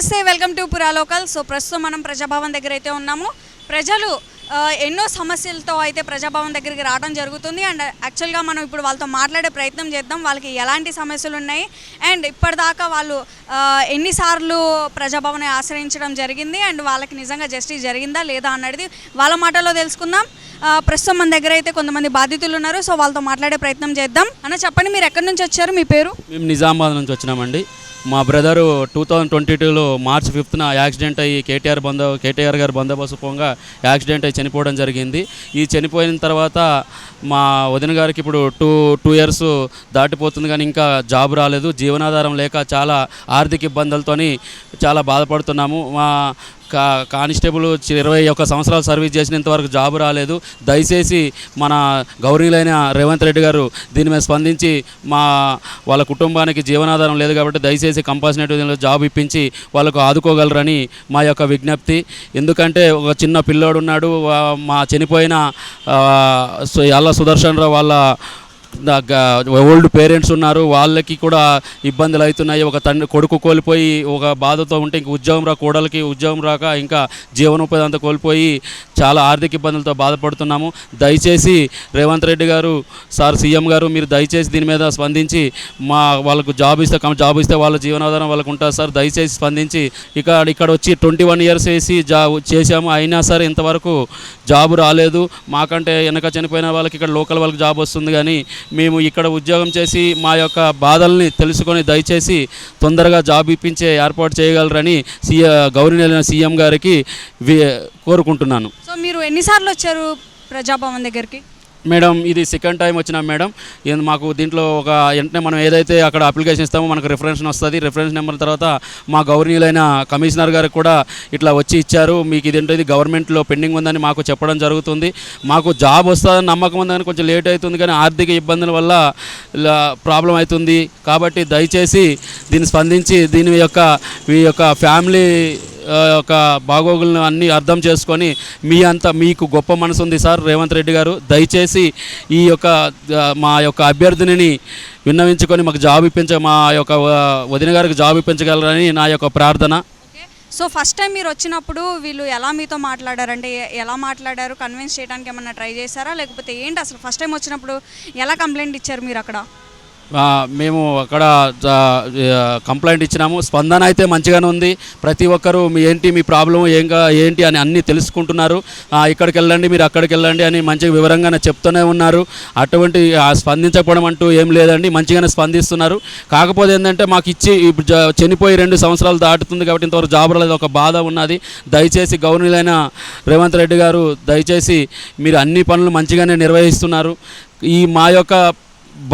నమస్తే, welcome to పురా local. So ప్రస్తుతం మనం ప్రజాభవన్ దగ్గర అయితే ఉన్నాము. ప్రజలు ఎన్నో సమస్యలతో అయితే ప్రజాభవన్ దగ్గరికి రావడం జరుగుతుంది. అండ్ యాక్చువల్గా మనం ఇప్పుడు వాళ్ళతో మాట్లాడే ప్రయత్నం చేద్దాం. వాళ్ళకి ఎలాంటి సమస్యలు ఉన్నాయి అండ్ ఇప్పటిదాకా వాళ్ళు ఎన్నిసార్లు ప్రజాభవన్ ఆశ్రయించడం జరిగింది అండ్ వాళ్ళకి నిజంగా జస్టిస్ జరిగిందా లేదా అన్నది వాళ్ళ మాటల్లో తెలుసుకుందాం. ప్రస్తుతం మన దగ్గర అయితే కొంతమంది బాధితులు ఉన్నారు. సో వాళ్ళతో మాట్లాడే ప్రయత్నం చేద్దాం. అన్న చెప్పండి, మీరు ఎక్కడి నుంచి వచ్చారు, మీ పేరు? మేము నిజామాబాద్ నుంచి వచ్చినామండి. మా బ్రదరు 2022లో మార్చి 5న యాక్సిడెంట్ అయ్యి కేటీఆర్ గారు బందోబస్తు పోగా యాక్సిడెంట్ అయ్యి చనిపోవడం జరిగింది. ఈ చనిపోయిన తర్వాత మా వదిన గారికి ఇప్పుడు టూ ఇయర్స్ దాటిపోతుంది కానీ ఇంకా జాబ్ రాలేదు. జీవనాధారం లేక చాలా ఆర్థిక ఇబ్బందులతోని చాలా బాధపడుతున్నాము. మా కానిస్టేబుల్ 21 సంవత్సరాలు సర్వీస్ చేసినంతవరకు జాబ్ రాలేదు. దయచేసి మన గౌరవనీయులైన రేవంత్ రెడ్డి గారు దీని మీద స్పందించి వాళ్ళ కుటుంబానికి జీవనాధారం లేదు కాబట్టి దయచేసి కంపల్సరీ జాబ్ ఇప్పించి వాళ్ళకు ఆదుకోగలరని మా యొక్క విజ్ఞప్తి. ఎందుకంటే ఒక చిన్న పిల్లోడు ఉన్నాడు. మా చనిపోయిన అల్ల సుదర్శన్ రావు వాళ్ళ ఓల్డ్ పేరెంట్స్ ఉన్నారు. వాళ్ళకి కూడా ఇబ్బందులు అవుతున్నాయి. ఒక కొడుకు కోల్పోయి ఒక బాధతో ఉంటే ఇంక కోడలికి ఉద్యోగం రాక ఇంకా జీవనోపాధి అంతా కోల్పోయి చాలా ఆర్థిక ఇబ్బందులతో బాధపడుతున్నాము. దయచేసి రేవంత్ రెడ్డి గారు, సార్ సీఎం గారు, మీరు దయచేసి దీని మీద స్పందించి వాళ్ళకు జాబ్ ఇస్తే వాళ్ళ జీవనాధారం వాళ్ళకు ఉంటుంది సార్. దయచేసి స్పందించి ఇక్కడ వచ్చి 21 ఇయర్స్ చేసాము. అయినా సరే ఇంతవరకు జాబు రాలేదు. మాకంటే వెనక చనిపోయిన వాళ్ళకి ఇక్కడ లోకల్ వాళ్ళకి జాబ్ వస్తుంది కానీ మేము ఇక్కడ ఉద్యోగం చేసి మా యొక్క బాధల్ని తెలుసుకొని దయచేసి తొందరగా జాబ్ ఇప్పించే ఏర్పాటు చేయగలరని గౌరవనీయులైన సీఎం గారికి కోరుకుంటున్నాను. సో మీరు ఎన్నిసార్లు వచ్చారు ప్రజాభవన్ దగ్గరికి? మేడం, ఇది సెకండ్ టైం వచ్చినాం మేడం. మాకు దీంట్లో వెంటనే మనం ఏదైతే అక్కడ అప్లికేషన్ ఇస్తామో మనకు రిఫరెన్స్ వస్తుంది. రిఫరెన్స్ నెంబర్ తర్వాత మా గౌరవనీయులైన కమిషనర్ గారికి కూడా ఇట్లా వచ్చి ఇచ్చారు. మీకు ఇది గవర్నమెంట్లో పెండింగ్ ఉందని మాకు చెప్పడం జరుగుతుంది. మాకు జాబ్ వస్తుందని నమ్మకం ఉందని కొంచెం లేట్ అవుతుంది కానీ ఆర్థిక ఇబ్బందుల వల్ల ప్రాబ్లం అవుతుంది. కాబట్టి దయచేసి దీన్ని స్పందించి మీ యొక్క ఫ్యామిలీ యొక్క బాగోగులను అన్నీ అర్థం చేసుకొని మీకు గొప్ప మనసు ఉంది సార్ రేవంత్ రెడ్డి గారు. దయచేసి మా యొక్క అభ్యర్థిని విన్నవించుకొని మాకు జాబ్ మా యొక్క వదిన గారికి జాబ్ ఇప్పించగలరని నా యొక్క ప్రార్థన. సో ఫస్ట్ టైం మీరు వచ్చినప్పుడు వీళ్ళు ఎలా మీతో మాట్లాడారంటే ఎలా మాట్లాడారు? కన్విన్స్ చేయడానికి ఏమన్నా ట్రై చేశారా లేకపోతే ఏంటి? అసలు ఫస్ట్ టైం వచ్చినప్పుడు ఎలా కంప్లైంట్ ఇచ్చారు మీరు అక్కడ? మేము అక్కడ కంప్లైంట్ ఇచ్చినాము. స్పందన అయితే మంచిగానే ఉంది. ప్రతి ఒక్కరూ మీ ప్రాబ్లం ఏంటి అని అన్నీ తెలుసుకుంటున్నారు. ఇక్కడికి వెళ్ళండి, మీరు అక్కడికి వెళ్ళండి అని మంచిగా వివరంగానే చెప్తూనే ఉన్నారు. అటువంటి స్పందించకపోవడం అంటూ ఏం లేదండి, మంచిగానే స్పందిస్తున్నారు. కాకపోతే ఏంటంటే మాకు చనిపోయి 2 సంవత్సరాలు దాటుతుంది కాబట్టి ఇంతవరకు జాబ్ రాలేదు, ఒక బాధ ఉన్నది. దయచేసి గవర్నీలైన రేవంత్ రెడ్డి గారు దయచేసి మీరు అన్ని పనులు మంచిగానే నిర్వహిస్తున్నారు. మా యొక్క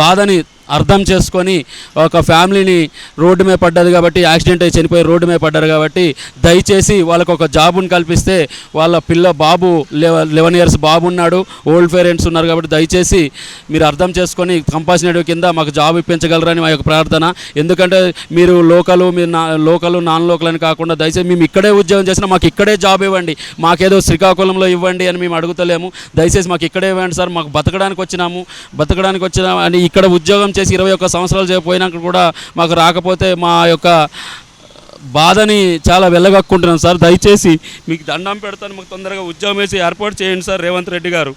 బాధని అర్థం చేసుకొని ఒక ఫ్యామిలీని రోడ్డు మీద పడ్డది కాబట్టి యాక్సిడెంట్ అయ్యి చనిపోయి రోడ్డు మీద పడ్డారు కాబట్టి దయచేసి వాళ్ళకు ఒక జాబుని కల్పిస్తే వాళ్ళ బాబు 11 ఇయర్స్ బాబు ఉన్నాడు, ఓల్డ్ పేరెంట్స్ ఉన్నారు కాబట్టి దయచేసి మీరు అర్థం చేసుకొని కంపల్సరీ కింద మాకు జాబ్ ఇప్పించగలరని మా యొక్క ప్రార్థన. ఎందుకంటే మీరు లోకలు నాన్ లోకల్ అని కాకుండా దయచేసి మేము ఇక్కడే ఉద్యోగం చేసినా మాకు ఇక్కడే జాబ్ ఇవ్వండి. మాకేదో శ్రీకాకుళంలో ఇవ్వండి అని మేము అడుగుతలేము. దయచేసి మాకు ఇక్కడే ఇవ్వండి సార్. మాకు బతకడానికి వచ్చినాము అని ఇక్కడ ఉద్యోగం చేసి 21 సంవత్సరాలు పోయినాక కూడా మాకు రాకపోతే మా యొక్క బాధని చాలా వెళ్ళగక్కుంటున్నాం సార్. దయచేసి మీకు దండం పెడతాను, మాకు తొందరగా ఉద్యోగం వేసి ఏర్పాటు చేయండి సార్ రేవంత్ రెడ్డి గారు.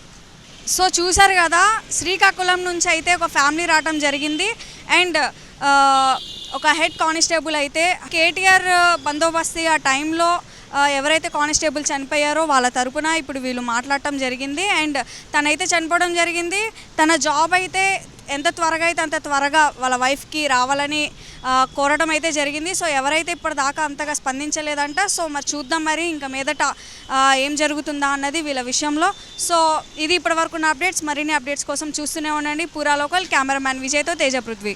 సో చూసారు కదా, శ్రీకాకుళం నుంచి అయితే ఒక ఫ్యామిలీ రావడం జరిగింది అండ్ ఒక హెడ్ కానిస్టేబుల్ అయితే కేటీఆర్ బందోబస్తు ఆ టైంలో ఎవరైతే కానిస్టేబుల్ చనిపోయారో వాళ్ళ తరపున ఇప్పుడు వీళ్ళు మాట్లాడటం జరిగింది అండ్ తనైతే చనిపోవడం జరిగింది. తన జాబ్ అయితే ఎంత త్వరగా అయితే అంత త్వరగా వాళ్ళ వైఫ్కి రావాలని కోరడం అయితే జరిగింది. సో ఎవరైతే ఇప్పటిదాకా అంతగా స్పందించలేదంట. సో మరి చూద్దాం మరి ఇంకా మీదట ఏం జరుగుతుందా అన్నది వీళ్ళ విషయంలో. సో ఇది ఇప్పటివరకు ఉన్న అప్డేట్స్. మరిన్ని అప్డేట్స్ కోసం చూస్తూనే ఉండండి పురా లోకల్. కెమెరామ్యాన్ విజయ్తో తేజ పృథ్వీ.